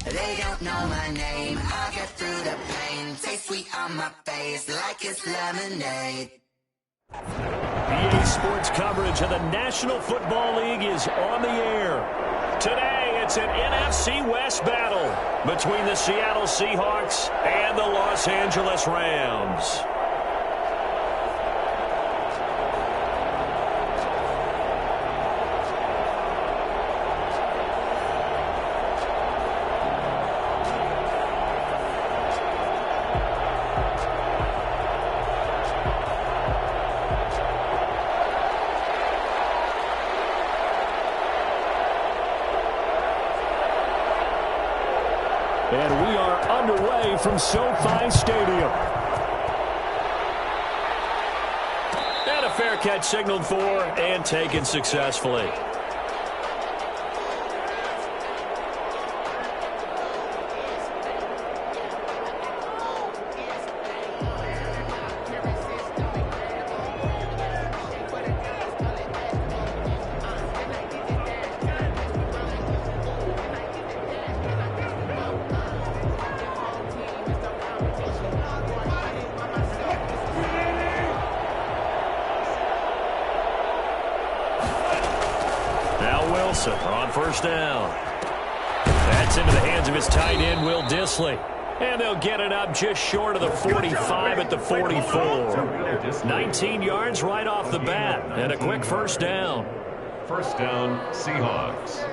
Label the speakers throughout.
Speaker 1: They don't know my name, I get through the pain. Taste sweet on my face like it's lemonade.
Speaker 2: EA Sports coverage of the National Football League is on the air. Today, it's an NFC West battle between the Seattle Seahawks and the Los Angeles Rams. And we are underway from SoFi Stadium. And a fair catch signaled for and taken successfully. Wilson on first down. That's into the hands of his tight end, Will Dissly. And they'll get it up just short of the 45 at the 44. 19 yards right off the bat and a quick first down.
Speaker 3: First down, Seahawks.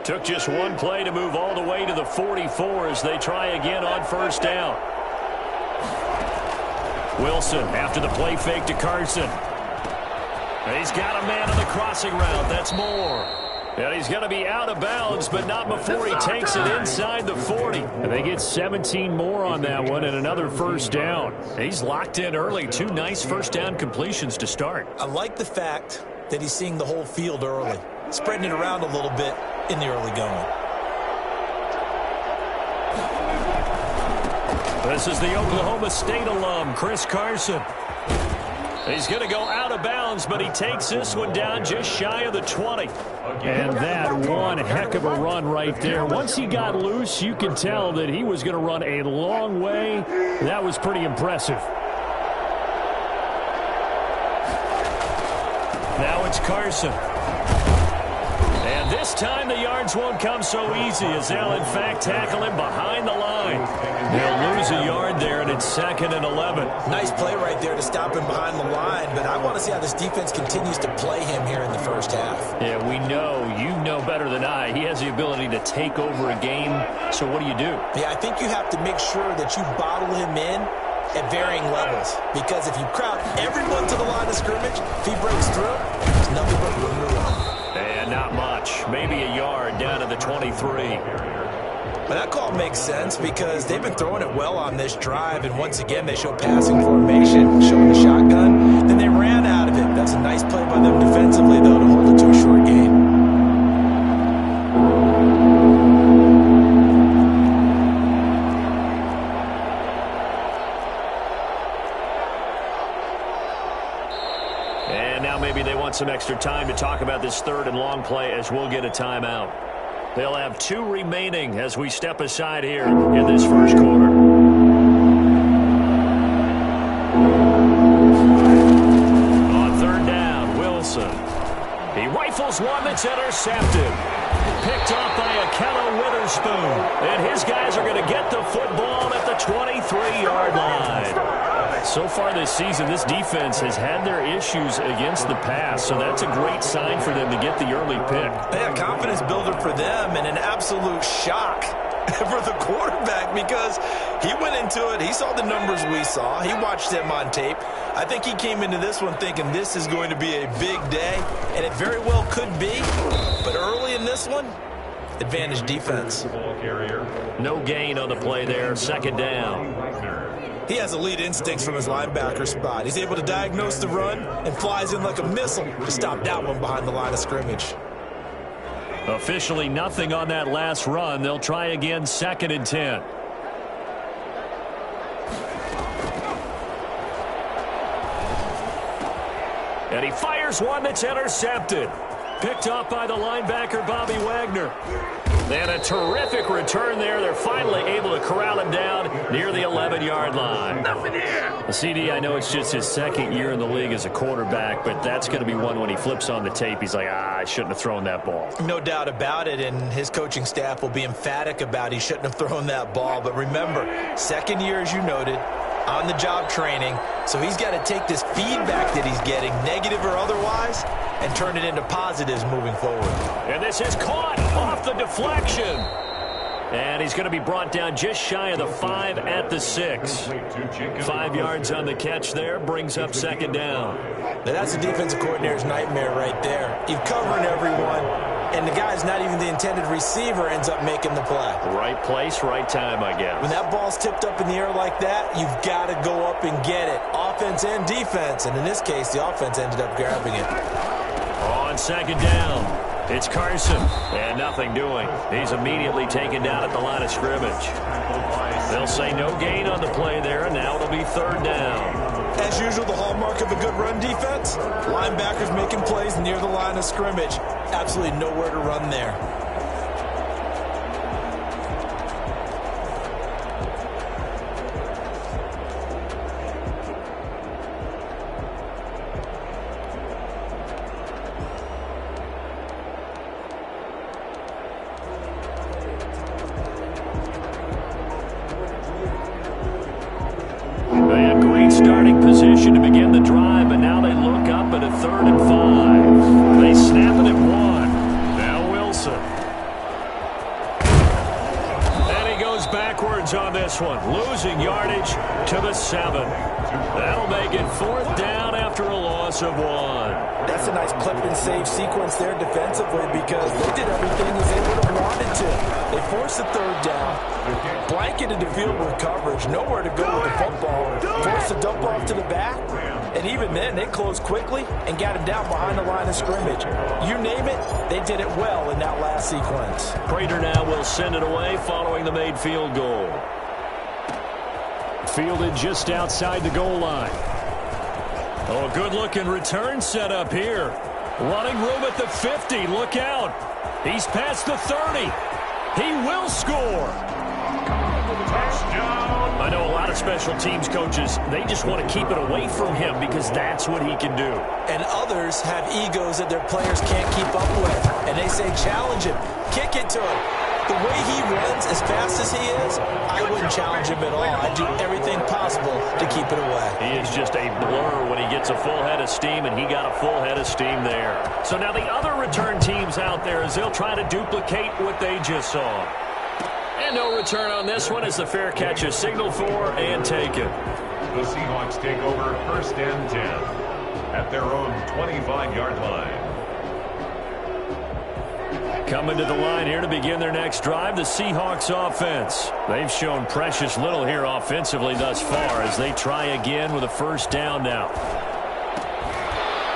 Speaker 2: Took just one play to move all the way to the 44 as they try again on first down. Wilson after the play fake to Carson. And he's got a man on the crossing route. That's Moore. And he's going to be out of bounds, but not before he takes it inside the 40. And they get 17 more on that one and another first down. He's locked in early. Two nice first down completions to start.
Speaker 4: I like the fact that he's seeing the whole field early, spreading it around a little bit in the early going.
Speaker 2: This is the Oklahoma State alum, Chris Carson. He's going to go out of bounds, but he takes this one down just shy of the 20. And that one heck of a run right there. Once he got loose, you could tell that he was going to run a long way. That was pretty impressive. Now it's Carson. And this time the yards won't come so easy as they'll in fact tackle him behind the line. They'll lose a yard there, and it's 2nd and 11.
Speaker 4: Nice play right there to stop him behind the line, but I want to see how this defense continues to play him here in the first half.
Speaker 2: Yeah, we know, you know better than I, he has the ability to take over a game, so what do you do?
Speaker 4: Yeah, I think you have to make sure that you bottle him in at varying levels, because if you crowd everyone to the line of scrimmage, if he breaks through, there's nothing but room to run.
Speaker 2: And not much, maybe a yard down to the 23.
Speaker 4: But that call makes sense because they've been throwing it well on this drive, and once again they show passing formation, showing the shotgun. Then they ran out of it. That's a nice play by them defensively, though, to hold it to a short gain. And now maybe they want some extra time to talk about this third and long play as we'll get a timeout. They'll have 2 remaining as we step aside here in this first quarter. On third down, Wilson. He rifles one that's intercepted. Picked off by Akello Witherspoon. And his guys are going to get the football at the 23-yard line. So far this season, this defense has had their issues against the pass, so that's a great sign for them to get the early pick. Yeah, confidence builder for them and an absolute shock for the quarterback because he went into it. He saw the numbers we saw. He watched them on tape. I think he came into this one thinking this is going to be a big day, and it very well could be. But early in this one, advantage defense.
Speaker 2: No gain on the play there, 2nd down.
Speaker 5: He has elite instincts from his linebacker spot. He's able to diagnose the run and flies in like a missile to stop that one behind the line of scrimmage.
Speaker 2: Officially nothing on that last run. They'll try again, 2nd and 10. And he fires one that's intercepted. Picked up by the linebacker, Bobby Wagner. And a terrific return there. They're finally able to corral him down near the 11-yard line. CD, I know it's just his 2nd year in the league as a quarterback, but that's going to be one when he flips on the tape. He's like, I shouldn't have thrown that ball.
Speaker 5: No doubt about it, and his coaching staff will be emphatic about he shouldn't have thrown that ball. But remember, 2nd year, as you noted, on-the-job training, so he's got to take this feedback that he's getting, negative or otherwise, and turn it into positives moving forward.
Speaker 2: And this is caught off the deflection. And he's going to be brought down just shy of the 5 at the 6. 5 yards on the catch there, brings up 2nd down.
Speaker 5: Now that's the defensive coordinator's nightmare right there. You're covering everyone, and the guy's not even the intended receiver ends up making the play.
Speaker 2: Right place, right time, I guess.
Speaker 5: When that ball's tipped up in the air like that, you've got to go up and get it. Offense and defense, and in this case, the offense ended up grabbing it.
Speaker 2: On 2nd down. It's Carson, and nothing doing. He's immediately taken down at the line of scrimmage. They'll say no gain on the play there, and now it'll be 3rd down.
Speaker 5: As usual, the hallmark of a good run defense, linebackers making plays near the line of scrimmage. Absolutely nowhere to run there.
Speaker 2: Starting position to begin the drive, but now they look up at a 3rd and 5. They snap it at 1. Now Wilson. And he goes backwards on this one, losing yardage to the 7. That'll make it 4th down after a loss of 1.
Speaker 5: That's a nice clip and save sequence there defensively because they did everything as they would have wanted to. They forced the 3rd down, blanketed the field with coverage, nowhere to go with the football, forced the dump off to the back, and even then they closed quickly and got him down behind the line of scrimmage. You name it, they did it well in that last sequence.
Speaker 2: Prater now will send it away following the made field goal. Fielded just outside the goal line. Oh, good-looking return set up here. Running room at the 50. Look out. He's past the 30. He will score.
Speaker 3: Touchdown.
Speaker 2: I know a lot of special teams coaches, they just want to keep it away from him because that's what he can do.
Speaker 5: And others have egos that their players can't keep up with. And they say, challenge him. Kick it to him. The way he runs as fast as he is, I wouldn't challenge him at all. I'd do everything possible to keep it away.
Speaker 2: He is just a blur when he gets a full head of steam, and he got a full head of steam there. So now the other return teams out there as they'll try to duplicate what they just saw. And no return on this one as the fair catch is signaled for and taken.
Speaker 3: The Seahawks take over 1st and 10 at their own 25-yard line.
Speaker 2: Coming to the line here to begin their next drive, the Seahawks offense. They've shown precious little here offensively thus far as they try again with a 1st down now.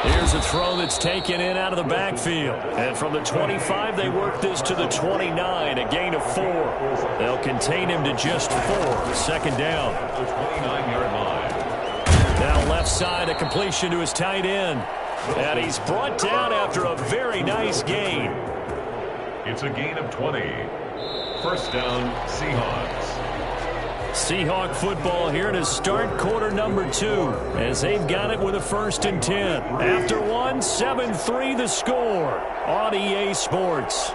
Speaker 2: Here's a throw that's taken in out of the backfield. And from the 25, they work this to the 29, a gain of 4. They'll contain him to just 4. 2nd down.
Speaker 3: The 29-yard line.
Speaker 2: Now left side, a completion to his tight end. And he's brought down after a very nice gain.
Speaker 3: It's a gain of 20. 1st down, Seahawks.
Speaker 2: Seahawk football here to start quarter number 2 as they've got it with a 1st and 10. After 1, 7-3 the score on EA Sports.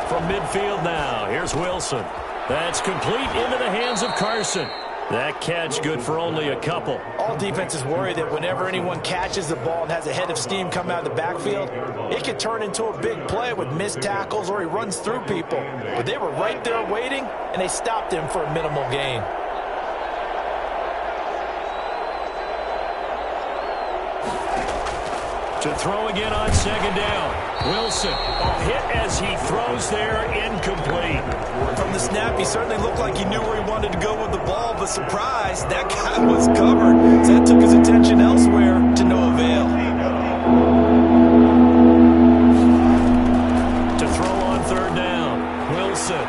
Speaker 2: From midfield now, here's Wilson. That's complete into the hands of Carson. That catch good for only a couple.
Speaker 5: All defenses worry that whenever anyone catches the ball and has a head of steam come out of the backfield, it could turn into a big play with missed tackles or he runs through people. But they were right there waiting, and they stopped him for a minimal gain.
Speaker 2: To throw again on second down. Wilson, a hit as he throws there, incomplete.
Speaker 5: From the snap, he certainly looked like he knew where he wanted to go with the ball, but surprise, that guy was covered. So that took his attention elsewhere to no avail.
Speaker 2: To throw on third down. Wilson.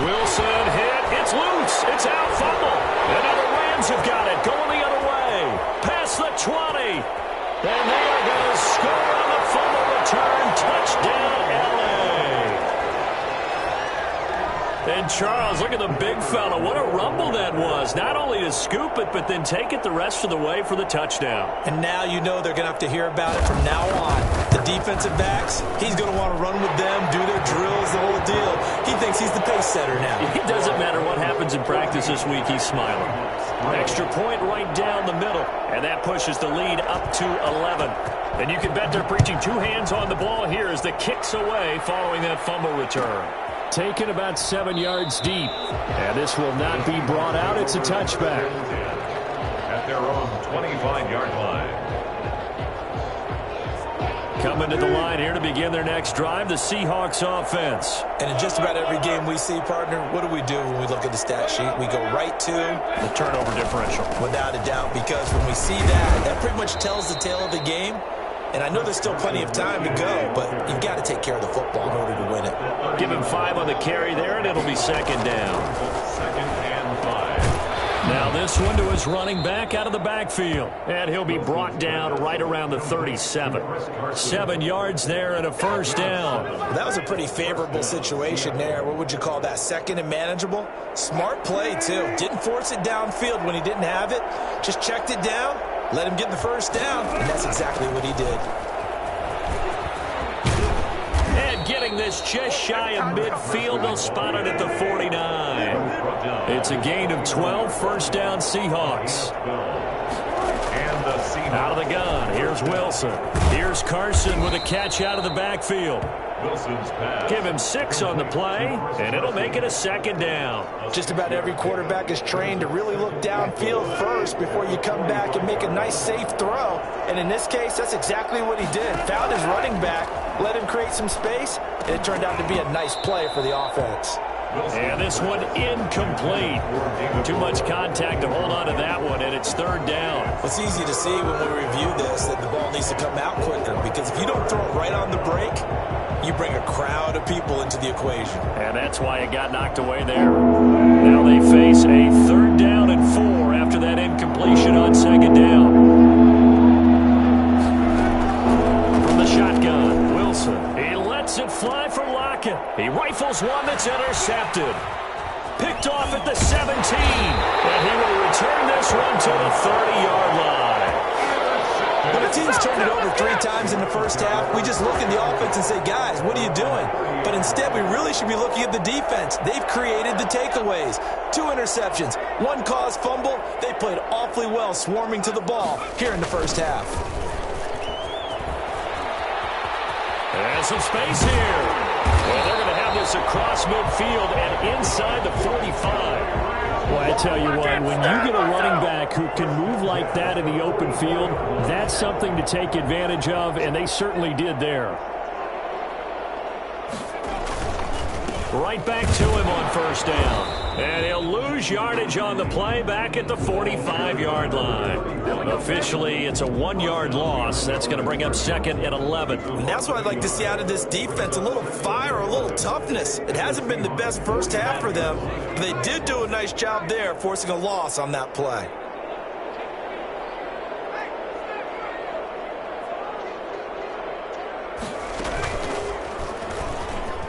Speaker 2: Wilson hit. It's loose. It's out. Fumble. And now the Rams have got it. Going the other way. Past the 20. And they are going to score on the fumble return. Touchdown, L.A. And Charles, look at the big fella. What a rumble that was. Not only to scoop it, but then take it the rest of the way for the touchdown.
Speaker 5: And now you know they're going to have to hear about it from now on. The defensive backs, he's going to want to run with them, do their drills, the whole deal. He thinks he's the pace setter now.
Speaker 2: It doesn't matter what happens in practice this week. He's smiling. Extra point right down the middle. And that pushes the lead up to 11. And you can bet they're preaching two hands on the ball here as the kick's away following that fumble return. Taken about 7 yards deep. And this will not be brought out. It's a touchback.
Speaker 3: At their own 25-yard line.
Speaker 2: Coming to the line here to begin their next drive, the Seahawks offense.
Speaker 5: And in just about every game we see, partner, what do we do when we look at the stat sheet? We go right to
Speaker 2: the turnover differential.
Speaker 5: Without a doubt, because when we see that, that pretty much tells the tale of the game. And I know there's still plenty of time to go, but you've got to take care of the football in order to win it.
Speaker 2: Give him 5 on the carry there, and it'll be second down.
Speaker 3: Second and 5.
Speaker 2: Now this one to his running back out of the backfield. And he'll be brought down right around the 37. 7 yards there and a first down.
Speaker 5: That was a pretty favorable situation there. What would you call that? Second and manageable? Smart play, too. Didn't force it downfield when he didn't have it. Just checked it down, let him get the first down, and that's exactly what he did.
Speaker 2: And getting this just shy of midfield, they'll spot it at the 49. It's a gain of 12, first down Seahawks. Out of the gun, here's Wilson. Here's Carson with a catch out of the backfield. Give him 6 on the play, and it'll make it a second down.
Speaker 5: Just about every quarterback is trained to really look downfield first before you come back and make a nice, safe throw. And in this case, that's exactly what he did. Found his running back, let him create some space, and it turned out to be a nice play for the offense.
Speaker 2: And this one incomplete. Too much contact to hold on to that one, and it's third down.
Speaker 5: It's easy to see when we review this that the ball needs to come out quicker, because if you don't throw it right on the break, you bring a crowd of people into the equation.
Speaker 2: And that's why it got knocked away there. Now they face a third down and 4 after that incompletion on second down. From the shotgun, Wilson. He lets it fly from Lockett. He rifles one that's intercepted. Picked off at the 17. And he will return this one to the 30-yard line.
Speaker 5: When a team's turned it over 3 times in the first half, we just look at the offense and say, guys, what are you doing? But instead, we really should be looking at the defense. They've created the takeaways. 2 interceptions, 1 caused fumble. They played awfully well swarming to the ball here in the first half.
Speaker 2: And some space here. Well, they're going to have this across midfield and inside the 45. Well, I tell you what, when you get a running back who can move like that in the open field, that's something to take advantage of, and they certainly did there. Right back to him on first down. And he'll lose yardage on the play back at the 45-yard line. Officially, it's a 1-yard loss. That's going to bring up second and 11.
Speaker 5: And that's what I'd like to see out of this defense, a little fire, a little toughness. It hasn't been the best first half for them, but they did do a nice job there, forcing a loss on that play.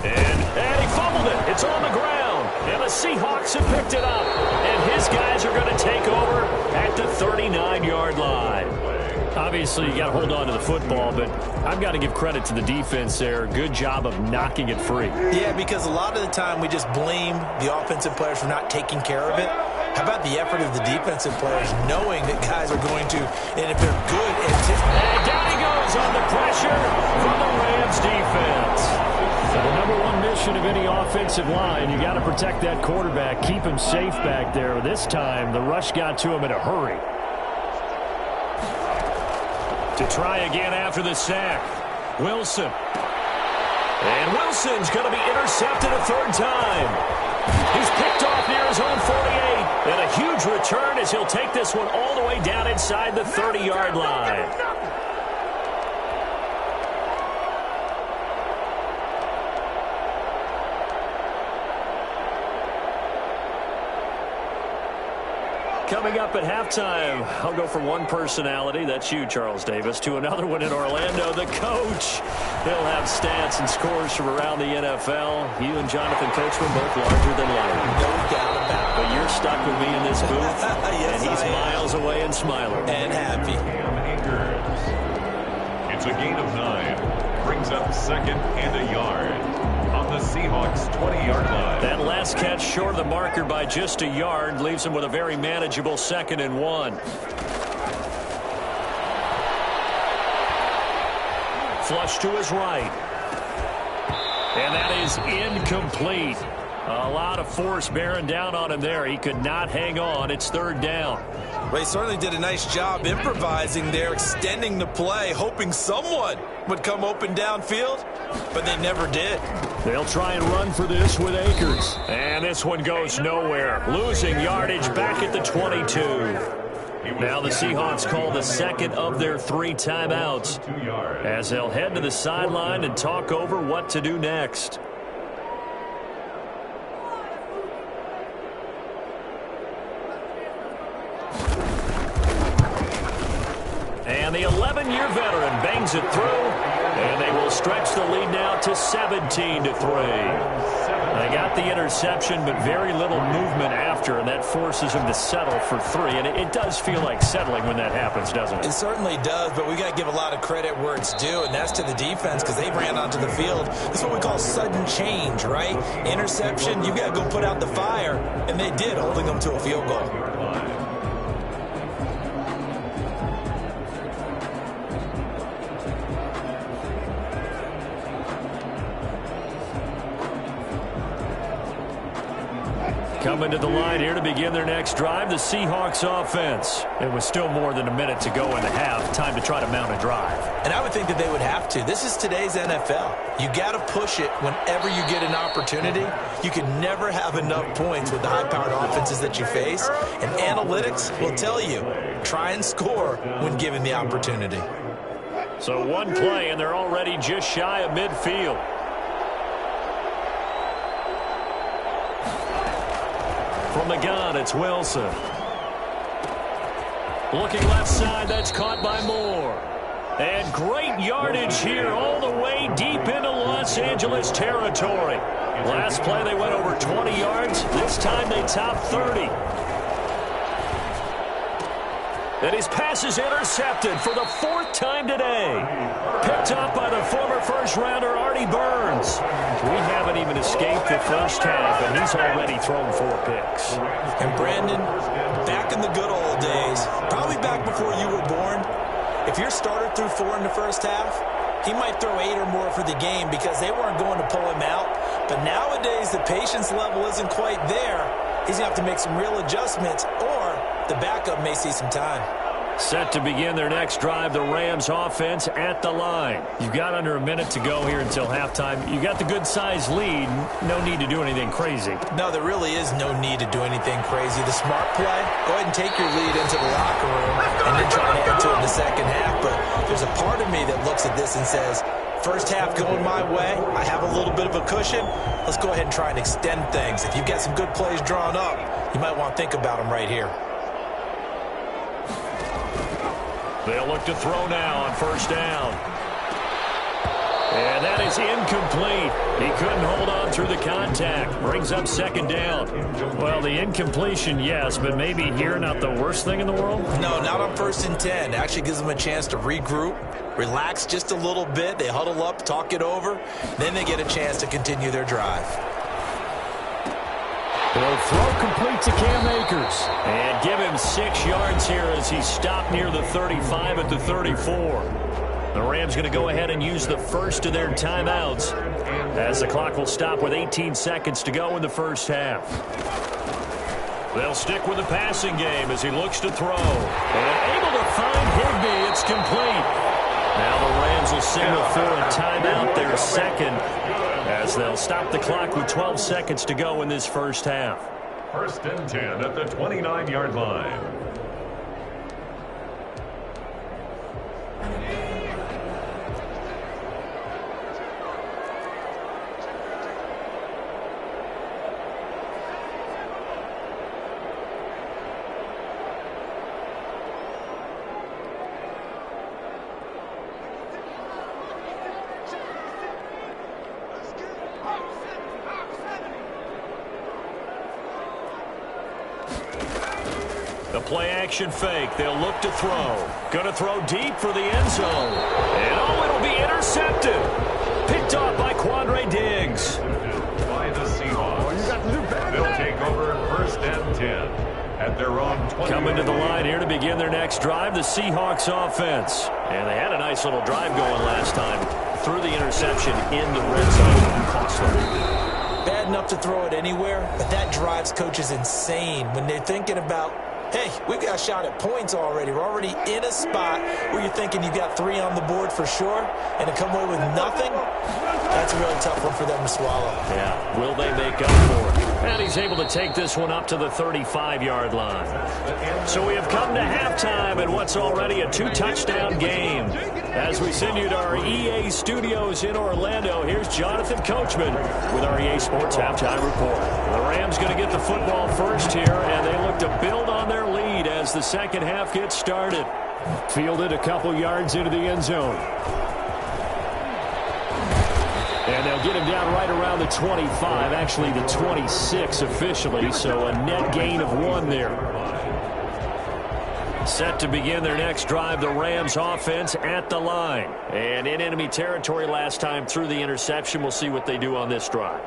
Speaker 2: And he fumbled it. It's on the ground. And the Seahawks have picked it up. And his guys are going to take over at the 39-yard line. Obviously, you got to hold on to the football, but I've got to give credit to the defense there. Good job of knocking it free.
Speaker 5: Yeah, because a lot of the time we just blame the offensive players for not taking care of it. How about the effort of the defensive players knowing that guys are going to, and if they're good,
Speaker 2: and down he goes on the pressure from the Rams defense. The number one mission of any offensive line, you got to protect that quarterback, keep him safe back there. This time, the rush got to him in a hurry. To try again after the sack. Wilson. And Wilson's going to be intercepted a third time. He's picked off near his own 48. And a huge return as he'll take this one all the way down inside the 30-yard line. Coming up at halftime, I'll go from one personality, that's you, Charles Davis, to another one in Orlando, the coach. He'll have stats and scores from around the NFL. You and Jonathan Coachman both larger than life.
Speaker 5: No doubt about it.
Speaker 2: But you're stuck with me in this booth,
Speaker 5: yes,
Speaker 2: and he's miles away and smiling.
Speaker 5: And happy.
Speaker 3: It's a gain of 9. Brings up second and a yard on the Seahawks 20-yard line.
Speaker 2: That last catch short of the marker by just a yard leaves him with a very manageable 2nd and 1. Flush to his right. And that is incomplete. A lot of force bearing down on him there. He could not hang on. It's 3rd down.
Speaker 5: Well, he certainly did a nice job improvising there, extending the play, hoping someone would come open downfield, but they never did.
Speaker 2: They'll try and run for this with Akers. And this one goes nowhere. Losing yardage back at the 22. Now the Seahawks call the second of their 3 timeouts as they'll head to the sideline and talk over what to do next. And the 11-year veteran bangs it through, and they will stretch the lead now to 17-3. They got the interception, but very little movement after, and that forces him to settle for 3. And it does feel like settling when that happens, doesn't it?
Speaker 5: It certainly does, but we got to give a lot of credit where it's due, and that's to the defense because they ran onto the field. This is what we call sudden change, right? Interception, you got to go put out the fire, and they did, holding them to a field goal.
Speaker 2: Coming to the line here to begin their next drive, the Seahawks offense. It was still more than a minute to go in the half. Time to try to mount a drive.
Speaker 5: And I would think that they would have to. This is today's NFL. You got to push it whenever you get an opportunity. You can never have enough points with the high-powered offenses that you face. And analytics will tell you, try and score when given the opportunity.
Speaker 2: So one play, and they're already just shy of midfield. From the gun, it's Wilson. Looking left side, that's caught by Moore. And great yardage here all the way deep into Los Angeles territory. Last play, they went over 20 yards. This time, they top 30. And his pass is intercepted for the 4th time today. Picked up by the former first-rounder Artie Burns. We haven't even escaped the first half, and he's already thrown 4 picks.
Speaker 5: And Brandon, back in the good old days, probably back before you were born, if your starter threw 4 in the first half, he might throw 8 or more for the game because they weren't going to pull him out. But nowadays, the patience level isn't quite there. He's going to have to make some real adjustments, or the backup may see some time.
Speaker 2: Set to begin their next drive, the Rams offense at the line. You've got under a minute to go here until halftime. You got the good-sized lead. No need to do anything crazy.
Speaker 5: No, there really is no need to do anything crazy. The smart play, go ahead and take your lead into the locker room and then try to add to it in the second half. But there's a part of me that looks at this and says, first half going my way, I have a little bit of a cushion. Let's go ahead and try and extend things. If you've got some good plays drawn up, you might want to think about them right here.
Speaker 2: They'll look to throw now on first down. And that is incomplete. He couldn't hold on through the contact. Brings up second down. Well, the incompletion, yes, but maybe here not the worst thing in the world?
Speaker 5: No, not on 1st and 10. Actually gives them a chance to regroup, relax just a little bit. They huddle up, talk it over. Then they get a chance to continue their drive.
Speaker 2: They'll throw complete to Cam Akers. And give him 6 yards here as he stopped near the 35 at the 34. The Rams going to go ahead and use the first of their timeouts as the clock will stop with 18 seconds to go in the first half. They'll stick with the passing game as he looks to throw. And able to find Higbee. It's complete. Now the Rams will signal for a timeout, their second, as they'll stop the clock with 12 seconds to go in this first half.
Speaker 3: 1st and 10 at the 29-yard line.
Speaker 2: The play-action fake. They'll look to throw. Going to throw deep for the end zone. And, it'll be intercepted. Picked off by Quandre Diggs.
Speaker 3: By the Seahawks. They'll take over 1st and 10 at their own 20.
Speaker 2: Coming to the line here to begin their next drive, the Seahawks offense. And they had a nice little drive going last time. Threw the interception in the red zone. Cost them.
Speaker 5: Bad enough to throw it anywhere, but that drives coaches insane when they're thinking about, hey, we've got a shot at points already. We're already in a spot where you're thinking you've got 3 on the board for sure, and to come away with nothing, that's a really tough one for them to swallow.
Speaker 2: Yeah, will they make up for it? And he's able to take this one up to the 35-yard line. So we have come to halftime in what's already a 2-touchdown game. As we send you to our EA studios in Orlando, here's Jonathan Coachman with our EA Sports Halftime Report. The Rams going to get the football first here, and they look to build on their lead as the second half gets started. Fielded a couple yards into the end zone. And they'll get him down right around the 25, actually the 26 officially, so a net gain of 1 there. Set to begin their next drive, the Rams offense at the line. And in enemy territory last time through the interception. We'll see what they do on this drive.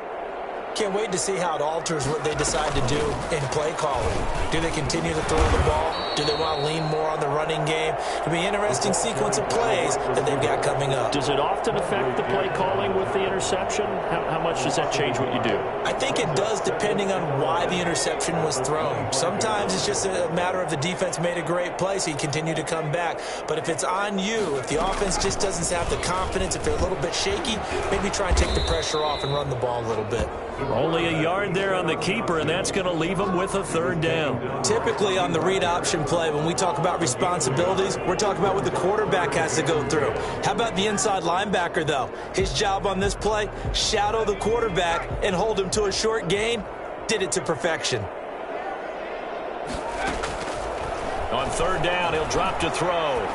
Speaker 5: Can't wait to see how it alters what they decide to do in play calling. Do they continue to throw the ball? Do they want to lean more on the running game? It'll be an interesting sequence of plays that they've got coming up.
Speaker 2: Does it often affect the play calling with the interception? How much does that change what you do?
Speaker 5: I think it does depending on why the interception was thrown. Sometimes it's just a matter of the defense made a great play, so you continue to come back. But if it's on you, if the offense just doesn't have the confidence, if they're a little bit shaky, maybe try and take the pressure off and run the ball a little bit.
Speaker 2: Only a yard there on the keeper, and that's going to leave them with a 3rd down.
Speaker 5: Typically on the read option play, when we talk about responsibilities, we're talking about what the quarterback has to go through. How about the inside linebacker, though? His job on this play, shadow the quarterback and hold him to a short gain. Did it to perfection.
Speaker 2: On 3rd down, he'll drop to throw.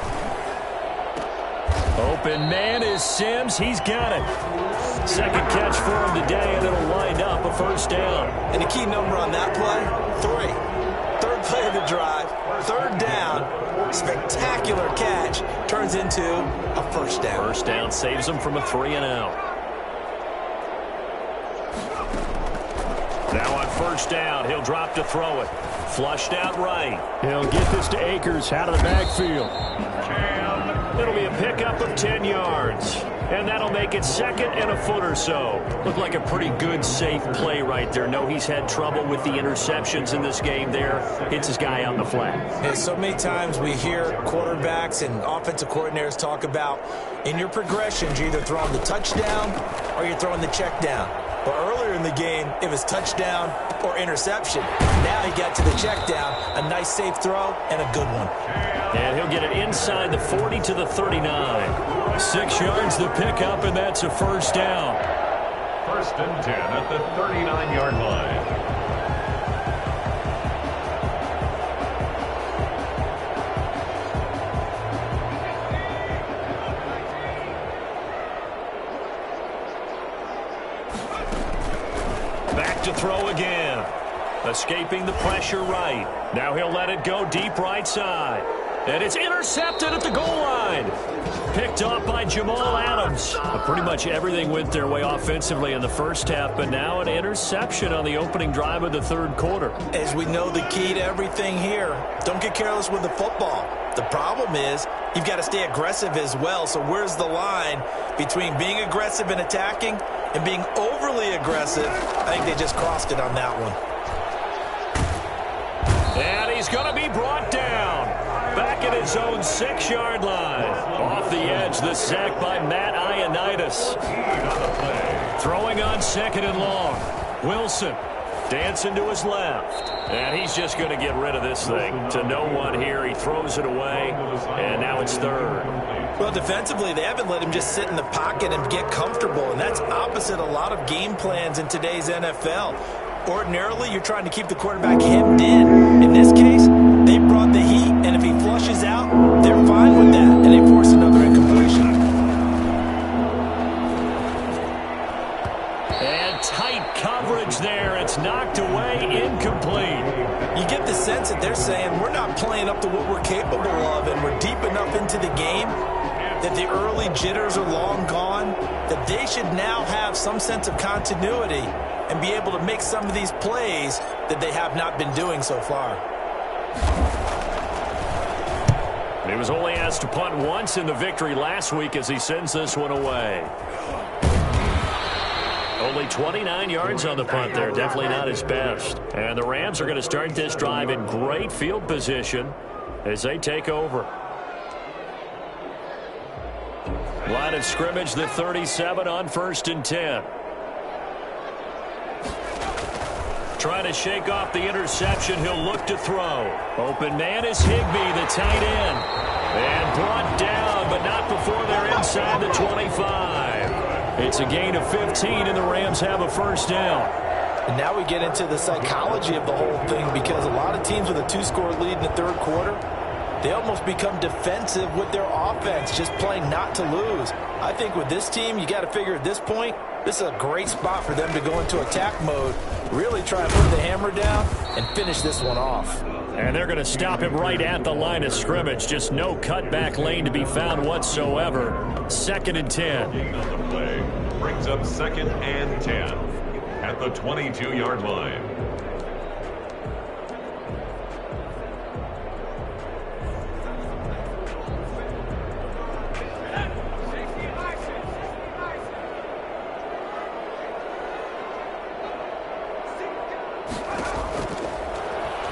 Speaker 2: Open man is Sims. He's got it. Second catch for him today, and it'll wind up a 1st down.
Speaker 5: And the key number on that play, 3. 3rd play of the drive, 3rd down, spectacular catch, turns into a 1st down.
Speaker 2: 1st down saves him from a 3-and-out. Now on 1st down, he'll drop to throw it. Flushed out right. He'll get this to Akers out of the backfield. It'll be a pickup of 10 yards. And that'll make it 2nd and a foot or so. Looked like a pretty good, safe play right there. No, he's had trouble with the interceptions in this game there. Hits his guy on the flat.
Speaker 5: Yeah, so many times we hear quarterbacks and offensive coordinators talk about in your progressions, you're either throwing the touchdown or you're throwing the check down. But earlier in the game, it was touchdown or interception. Now he got to the check down, a nice safe throw, and a good one.
Speaker 2: And he'll get it inside the 40 to the 39. 6 yards to pick up, and that's a 1st down.
Speaker 3: 1st and 10 at the 39-yard line.
Speaker 2: Back to throw again. Escaping the pressure right. Now he'll let it go deep right side. And it's intercepted at the goal line. Picked off by Jamal Adams. Pretty much everything went their way offensively in the first half, but now an interception on the opening drive of the 3rd quarter.
Speaker 5: As we know, the key to everything here, don't get careless with the football. The problem is you've got to stay aggressive as well. So where's the line between being aggressive and attacking and being overly aggressive? I think they just crossed it on that one.
Speaker 2: And he's going to be brought down. Back at his own 6-yard line. Off the edge, the sack by Matt Ioannidis. Throwing on 2nd and long. Wilson dancing to his left. And he's just going to get rid of this thing. To no one here. He throws it away. And now it's 3rd.
Speaker 5: Well, defensively, they haven't let him just sit in the pocket and get comfortable. And that's opposite a lot of game plans in today's NFL. Ordinarily, you're trying to keep the quarterback hemmed in. In this case, they brought the heat, and if he flushes out, they're fine with that, and they force another incompletion.
Speaker 2: And tight coverage there. It's knocked away, incomplete.
Speaker 5: You get the sense that they're saying we're not playing up to what we're capable of, and we're deep enough into the game that the early jitters are long gone, that they should now have some sense of continuity and be able to make some of these plays that they have not been doing so far.
Speaker 2: He was only asked to punt once in the victory last week as he sends this one away. Only 29 yards on the punt there. Definitely not his best. And the Rams are going to start this drive in great field position as they take over. Line of scrimmage, the 37 on 1st and 10. Trying to shake off the interception. He'll look to throw. Open man is Higbee, the tight end. And brought down, but not before they're inside the 25. It's a gain of 15, and the Rams have a 1st down.
Speaker 5: And now we get into the psychology of the whole thing, because a lot of teams with a 2-score lead in the 3rd quarter, they almost become defensive with their offense, just playing not to lose. I think with this team, you got to figure at this point, this is a great spot for them to go into attack mode, really try and put the hammer down and finish this one off.
Speaker 2: And they're going to stop him right at the line of scrimmage. Just no cutback lane to be found whatsoever. 2nd and 10.
Speaker 3: Brings up 2nd and 10 at the 22-yard line.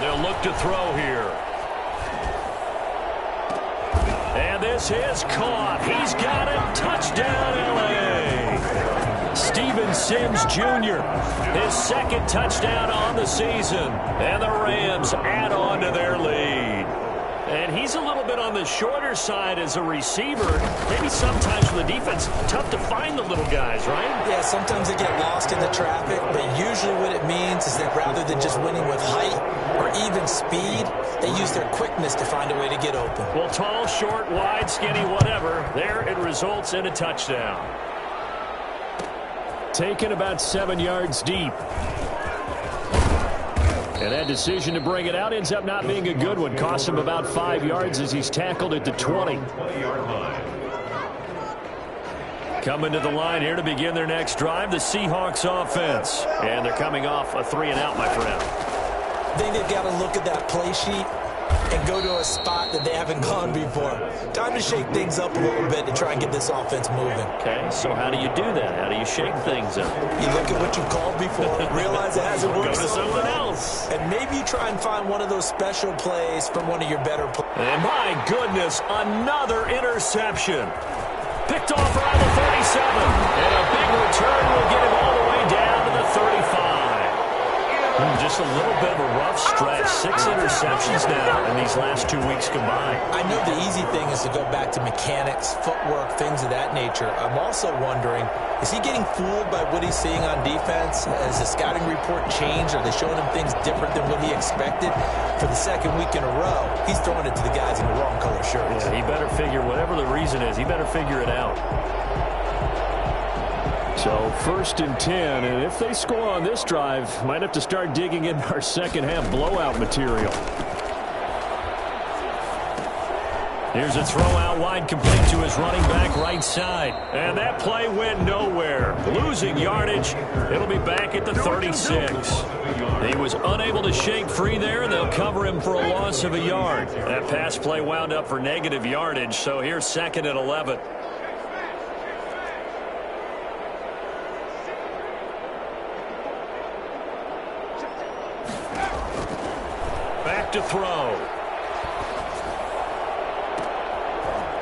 Speaker 2: They'll look to throw here. And this is caught. He's got it. Touchdown, L.A. Steven Sims Jr. His 2nd touchdown on the season. And the Rams add on to their lead. And he's a little bit on the shorter side as a receiver. Maybe sometimes for the defense, tough to find the little guys, right?
Speaker 5: Yeah, sometimes they get lost in the traffic, but usually what it means is that rather than just winning with height or even speed, they use their quickness to find a way to get open.
Speaker 2: Well, tall, short, wide, skinny, whatever, there it results in a touchdown. Taken about 7 yards deep. And that decision to bring it out ends up not being a good one. Costs him about 5 yards as he's tackled at the 20. Coming to the line here to begin their next drive, the Seahawks offense. And they're coming off a 3-and-out, my friend.
Speaker 5: I think they've got to look at that play sheet and go to a spot that they haven't gone before. Time to shake things up a little bit to try and get this offense moving.
Speaker 2: Okay, so how do you do that? How do you shake things up?
Speaker 5: You look at what you've called before, realize it hasn't worked
Speaker 2: Go to
Speaker 5: so
Speaker 2: something
Speaker 5: well,
Speaker 2: else.
Speaker 5: and maybe you try and find one of those special plays from one of your better players.
Speaker 2: And my goodness, another interception. Picked off around the 37. And a big return will get him all the way down to the 35. Just a little bit of a rough stretch. 6 interceptions now in these last 2 weeks combined.
Speaker 5: I know the easy thing is to go back to mechanics, footwork, things of that nature. I'm also wondering, is he getting fooled by what he's seeing on defense? Has the scouting report changed? Are they showing him things different than what he expected? For the 2nd week in a row, he's throwing it to the guys in the wrong color shirts.
Speaker 2: Yeah, he better figure, whatever the reason is, he better figure it out. So 1st and 10, and if they score on this drive, might have to start digging in our second half blowout material. Here's a throw out wide, complete to his running back right side. And that play went nowhere. Losing yardage. It'll be back at the 36. He was unable to shake free there, and they'll cover him for a loss of a yard. That pass play wound up for negative yardage, so here's 2nd and 11. to throw.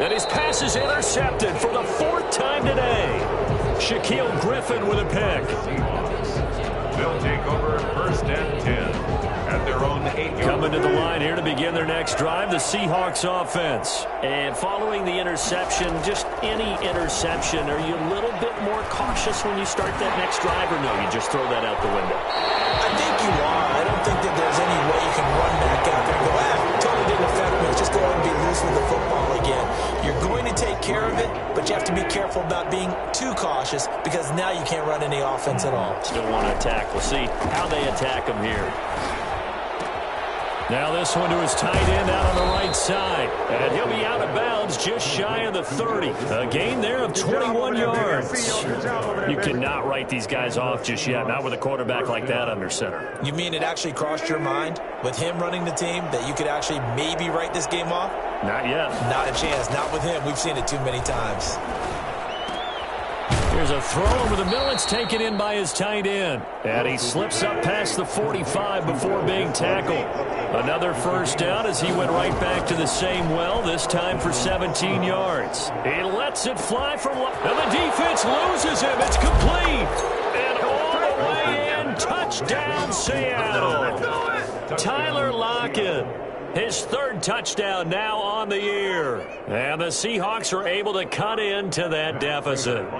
Speaker 2: And his pass is intercepted for the 4th time today. Shaquille Griffin with a pick.
Speaker 3: They'll take over 1st and 10 at their own 8-yard.
Speaker 2: Coming to the line here to begin their next drive, the Seahawks offense. And following the interception, just any interception, are you a little bit more cautious when you start that next drive, or no, you just throw that out the window?
Speaker 5: I think you are. I don't think that there's any way you can run back out there and go, totally didn't affect me. Let's just go ahead and be loose with the football again. You're going to take care of it, but you have to be careful about being too cautious because now you can't run any offense at all.
Speaker 2: Still want to attack. We'll see how they attack him here. Now this one to his tight end out on the right side. And he'll be out of bounds just shy of the 30. A gain there of 21 yards. You cannot write these guys off just yet, not with a quarterback like that under center.
Speaker 5: You mean it actually crossed your mind with him running the team that you could actually maybe write this game off?
Speaker 2: Not yet.
Speaker 5: Not a chance. Not with him. We've seen it too many times.
Speaker 2: Here's a throw over the middle. It's taken in by his tight end. And he slips up past the 45 before being tackled. Another first down as he went right back to the same well, this time for 17 yards. He lets it fly from... And the defense loses him. It's complete. And all the way in. Touchdown, Seattle. Tyler Lockett. His 3rd touchdown now on the year. And the Seahawks are able to cut into that deficit.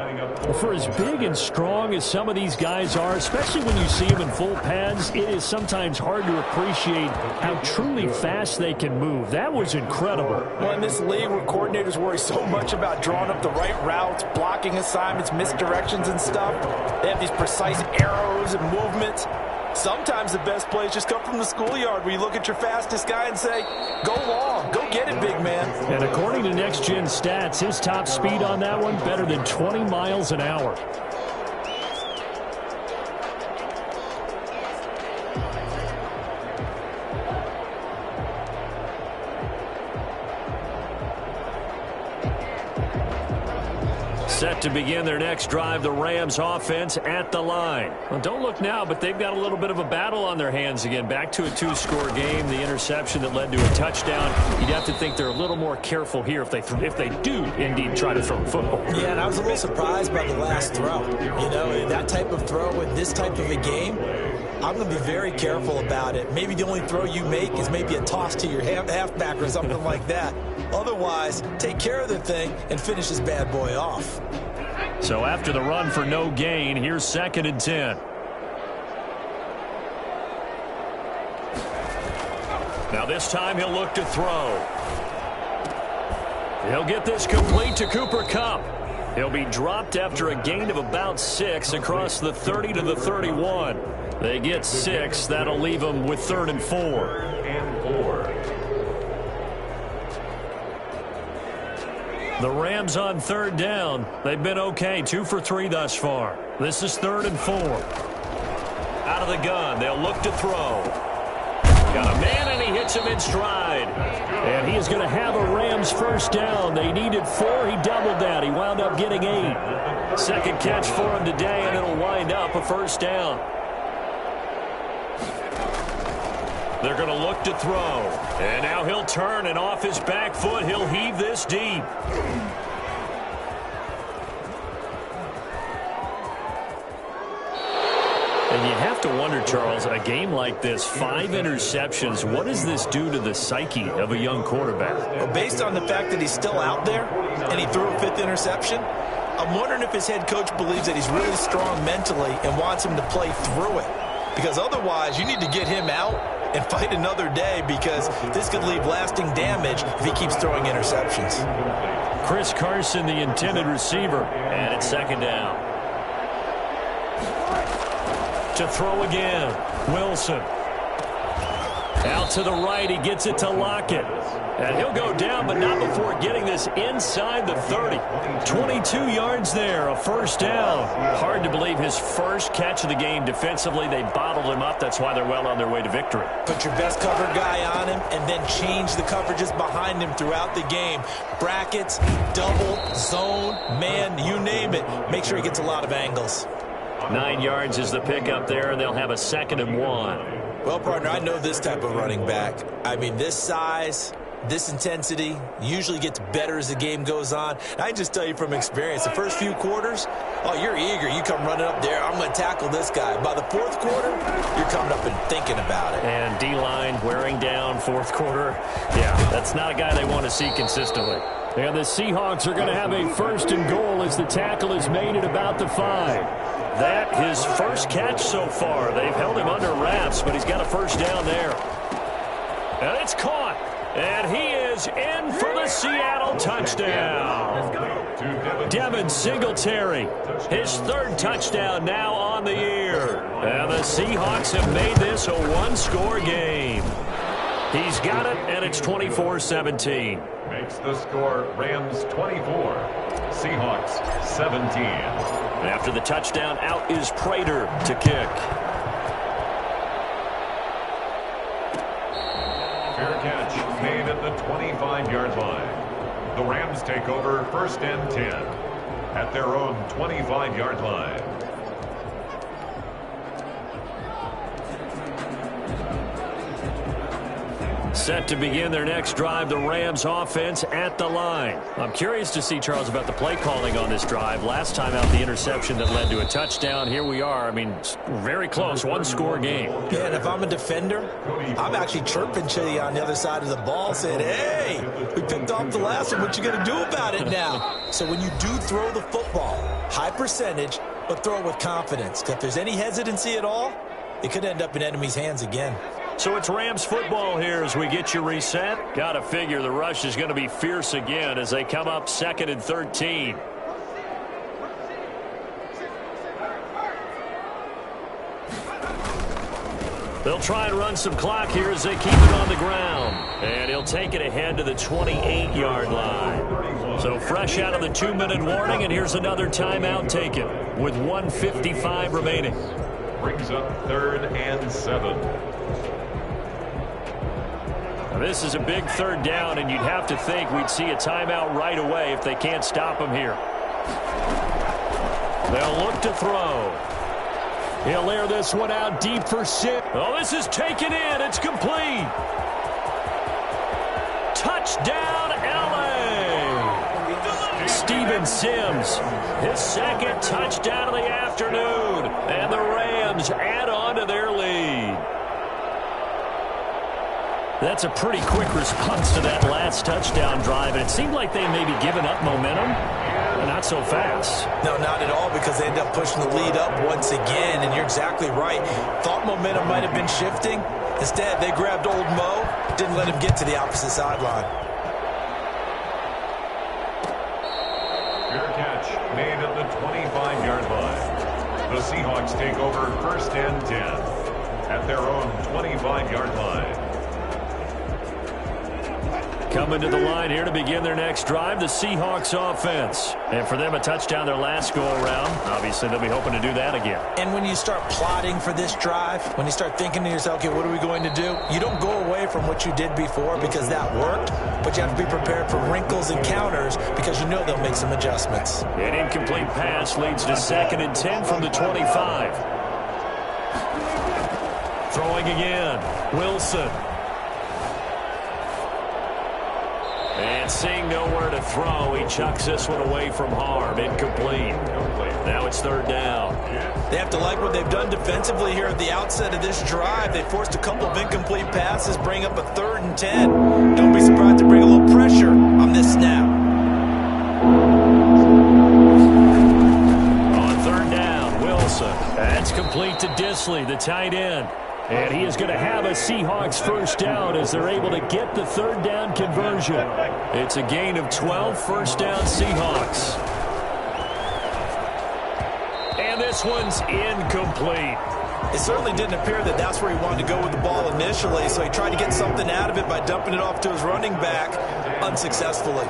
Speaker 2: For as big and strong as some of these guys are, especially when you see them in full pads, it is sometimes hard to appreciate how truly fast they can move. That was incredible.
Speaker 5: Well, in this league where coordinators worry so much about drawing up the right routes, blocking assignments, misdirections and stuff, they have these precise arrows and movements. Sometimes the best plays just come from the schoolyard where you look at your fastest guy and say, go long, go get it, big man.
Speaker 2: And according to Next Gen Stats, his top speed on that one, better than 20 miles an hour. Set to begin their next drive, the Rams offense at the line. Well, don't look now, but they've got a little bit of a battle on their hands again. Back to a 2-score game, the interception that led to a touchdown. You'd have to think they're a little more careful here if they do indeed try to throw the football.
Speaker 5: Yeah, and I was a little surprised by the last throw. You know, that type of throw in this type of a game, I'm going to be very careful about it. Maybe the only throw you make is maybe a toss to your halfback or something like that. Otherwise, take care of the thing and finish this bad boy off.
Speaker 2: So after the run for no gain, here's 2nd and 10. Now this time he'll look to throw. He'll get this complete to Cooper Kupp. He'll be dropped after a gain of about 6 across the 30 to the 31. They get 6. That'll leave them with 3rd and 4. The Rams on 3rd down. They've been okay, 2 for 3 thus far. This is 3rd and 4. Out of the gun, they'll look to throw. Got a man, and he hits him in stride. And he is going to have a Rams first down. They needed 4. He doubled that. He wound up getting 8. Second catch for him today, and it'll wind up a first down. They're going to look to throw. And now he'll turn, and off his back foot, he'll heave this deep. And you have to wonder, Charles, a game like this, 5 interceptions, what does this do to the psyche of a young quarterback?
Speaker 5: Well, based on the fact that he's still out there and he threw a 5th interception, I'm wondering if his head coach believes that he's really strong mentally and wants him to play through it. Because otherwise, you need to get him out and fight another day, because this could leave lasting damage if he keeps throwing interceptions.
Speaker 2: Chris Carson, the intended receiver, and it's 2nd down. To throw again, Wilson. Out to the right, he gets it to Lockett. And he'll go down, but not before getting this inside the 30. 22 yards there, a first down. Hard to believe his first catch of the game defensively. They bottled him up. That's why they're well on their way to victory.
Speaker 5: Put your best cover guy on him and then change the coverages behind him throughout the game. Brackets, double, zone, man, you name it. Make sure he gets a lot of angles.
Speaker 2: 9 yards is the pickup there, and they'll have a 2nd and 1.
Speaker 5: Well, partner, I know this type of running back. I mean, this size, this intensity usually gets better as the game goes on. And I just tell you from experience, the first few quarters, oh, you're eager. You come running up there, I'm going to tackle this guy. By the fourth quarter, you're coming up and thinking about it.
Speaker 2: And D-line wearing down fourth quarter. Yeah, that's not a guy they want to see consistently. And the Seahawks are going to have a 1st and goal as the tackle is made at about the 5. That his first catch so far. They've held him under wraps, but he's got a 1st down there. And it's caught. And he is in for the Seattle touchdown. Devin Singletary, his 3rd touchdown now on the year. And the Seahawks have made this a 1-score game. He's got it, and it's 24-17.
Speaker 3: Makes the score Rams 24, Seahawks 17.
Speaker 2: After the touchdown, out is Prater to kick.
Speaker 3: Fair catch made at the 25-yard line. The Rams take over 1st and 10 at their own 25-yard line.
Speaker 2: Set to begin their next drive, the Rams offense at the line. I'm curious to see, Charles, about the play calling on this drive. Last time out, the interception that led to a touchdown. Here we are. I mean, very close, 1-score game.
Speaker 5: Yeah, and if I'm a defender, I'm actually chirping to you on the other side of the ball saying, hey, we picked off the last one. What you going to do about it now? So when you do throw the football, high percentage, but throw it with confidence. Because if there's any hesitancy at all, it could end up in enemy's hands again.
Speaker 2: So it's Rams football here as we get you reset. Got to figure the rush is going to be fierce again as they come up 2nd and 13. They'll try and run some clock here as they keep it on the ground. And he'll take it ahead to the 28-yard line. So fresh out of the 2-minute warning, and here's another timeout taken with 1:55 remaining.
Speaker 3: Brings up 3rd and 7.
Speaker 2: This is a big 3rd down, and you'd have to think we'd see a timeout right away if they can't stop him here. They'll look to throw. He'll air this one out deep for Sims. Oh, this is taken in. It's complete. Touchdown, L.A. Steven Sims, his 2nd touchdown of the afternoon. And the Rams add on to their lead. That's a pretty quick response to that last touchdown drive, and it seemed like they may be giving up momentum, but not so fast.
Speaker 5: No, not at all, because they end up pushing the lead up once again, and you're exactly right. Thought momentum might have been shifting. Instead, they grabbed old Mo, didn't let him get to the opposite sideline.
Speaker 3: Fair catch made at the 25-yard line. The Seahawks take over 1st and 10 at their own 25-yard line.
Speaker 2: Coming to the line here to begin their next drive, the Seahawks offense. And for them, a touchdown their last go-around. Obviously, they'll be hoping to do that again.
Speaker 5: And when you start plotting for this drive, when you start thinking to yourself, okay, what are we going to do? You don't go away from what you did before because that worked, but you have to be prepared for wrinkles and counters because you know they'll make some adjustments.
Speaker 2: An incomplete pass leads to 2nd and 10 from the 25. Throwing again, Wilson. And seeing nowhere to throw, he chucks this one away from harm. Incomplete. Now it's 3rd down.
Speaker 5: They have to like what they've done defensively here at the outset of this drive. They forced a couple of incomplete passes, bring up a 3rd and 10. Don't be surprised to bring a little pressure on this snap.
Speaker 2: On 3rd down, Wilson. That's complete to Disley, the tight end. And he is going to have a Seahawks 1st down as they're able to get the 3rd down conversion. It's a gain of 12, 1st down Seahawks. And this one's incomplete.
Speaker 5: It certainly didn't appear that that's where he wanted to go with the ball initially, so he tried to get something out of it by dumping it off to his running back unsuccessfully.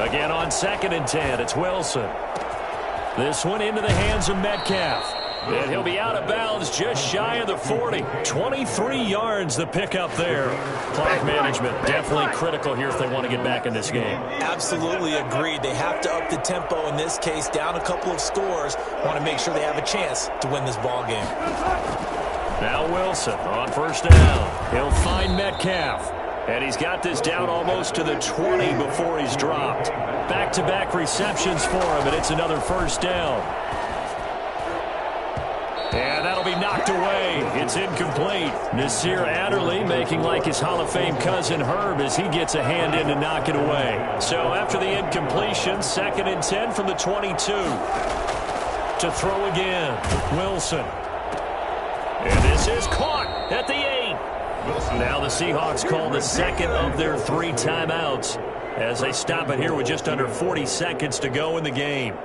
Speaker 2: Again on 2nd and 10, it's Wilson. This one into the hands of Metcalf. And he'll be out of bounds just shy of the 40. 23 yards the pickup there. Clock management definitely critical here if they want to get back in this game.
Speaker 5: Absolutely agreed. They have to up the tempo in this case, down a couple of scores. Want to make sure they have a chance to win this ball game.
Speaker 2: Now Wilson on first down. He'll find Metcalf. And he's got this down almost to the 20 before he's dropped. Back-to-back receptions for him, and it's another first down. And that'll be knocked away. It's incomplete. Nasir Adderley making like his Hall of Fame cousin Herb as he gets a hand in to knock it away. So after the incompletion, 2nd and 10 from the 22. To throw again, Wilson. And this is caught at the 8. Now the Seahawks call the second of their 3 timeouts as they stop it here with just under 40 seconds to go in the game.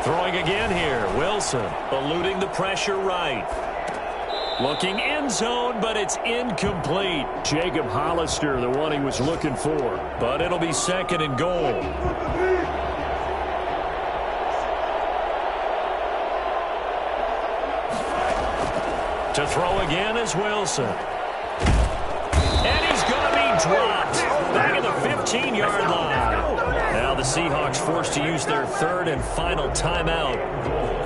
Speaker 2: Throwing again here, Wilson eluding the pressure right. Looking end zone, but it's incomplete. Jacob Hollister, the one he was looking for. But it'll be 2nd and goal. To throw again is Wilson. And he's going to be dropped. Back at the 15-yard line. Now the Seahawks forced to use their 3rd and final timeout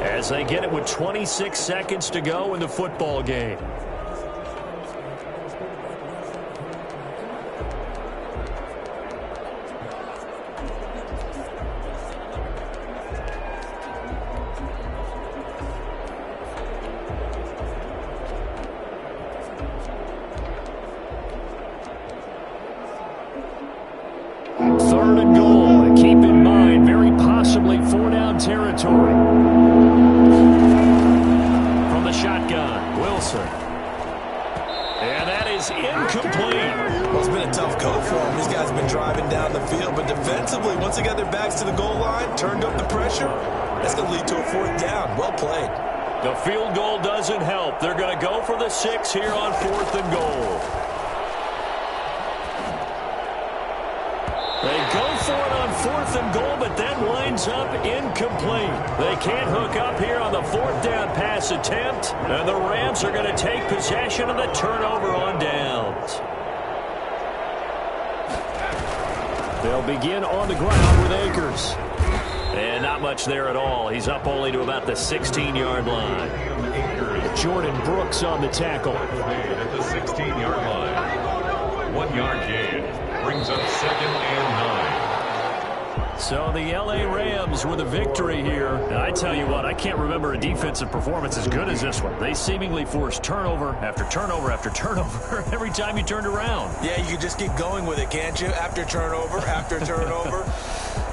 Speaker 2: as they get it with 26 seconds to go in the football game. Territory. From the shotgun, Wilson. And that is incomplete.
Speaker 5: Well, it's been a tough go for him. These guys have been driving down the field, but defensively, once they got their backs to the goal line, turned up the pressure, that's going to lead to a 4th down. Well played.
Speaker 2: The field goal doesn't help. They're going to go for the 6 here on 4th and goal. They go for it on 4th and goal, but then winds up incomplete. They can't hook up here on the 4th down pass attempt, and the Rams are going to take possession of the turnover on downs. They'll begin on the ground with Akers. And not much there at all. He's up only to about the 16-yard line. Jordan Brooks on the tackle.
Speaker 3: At the 16-yard line. 1 yard gain. Brings up 2nd and 9.
Speaker 2: So the L.A. Rams with a victory here. And I tell you what, I can't remember a defensive performance as good as this one. They seemingly forced turnover after turnover after turnover every time you turned around.
Speaker 5: Yeah, you can just keep going with it, can't you? After turnover, after turnover.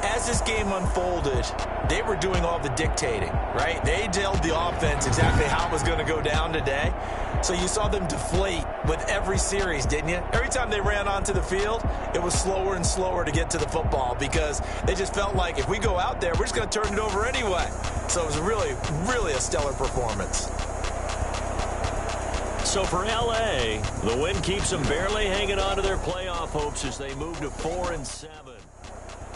Speaker 5: As this game unfolded, they were doing all the dictating, right? They told the offense exactly how it was going to go down today. So you saw them deflate with every series, didn't you? Every time they ran onto the field, it was slower and slower to get to the football because they just felt like if we go out there, we're just going to turn it over anyway. So it was really, really a stellar performance.
Speaker 2: So for L.A., the win keeps them barely hanging on to their playoff hopes as they move to 4-7.